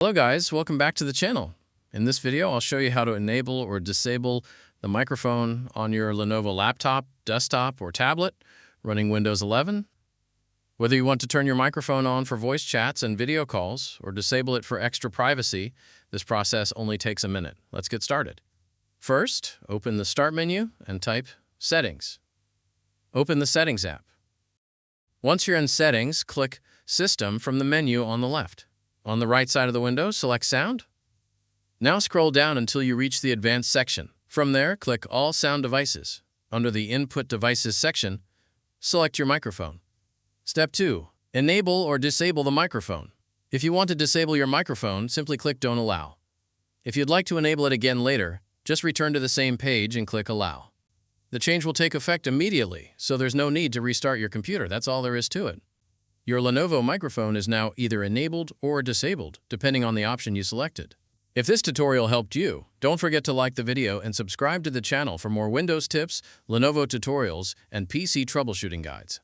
Hello guys, welcome back to the channel. In this video, I'll show you how to enable or disable the microphone on your Lenovo laptop, desktop, or tablet running Windows 11. Whether you want to turn your microphone on for voice chats and video calls or disable it for extra privacy, this process only takes a minute. Let's get started. First, open the Start menu and type Settings. Open the Settings app. Once you're in Settings, click System from the menu on the left. On the right side of the window, select Sound. Now scroll down until you reach the Advanced section. From there, click All Sound Devices. Under the Input Devices section, select your microphone. Step 2. Enable or disable the microphone. If you want to disable your microphone, simply click Don't Allow. If you'd like to enable it again later, just return to the same page and click Allow. The change will take effect immediately, so there's no need to restart your computer. That's all there is to it. Your Lenovo microphone is now either enabled or disabled, depending on the option you selected. If this tutorial helped you, don't forget to like the video and subscribe to the channel for more Windows tips, Lenovo tutorials, and PC troubleshooting guides.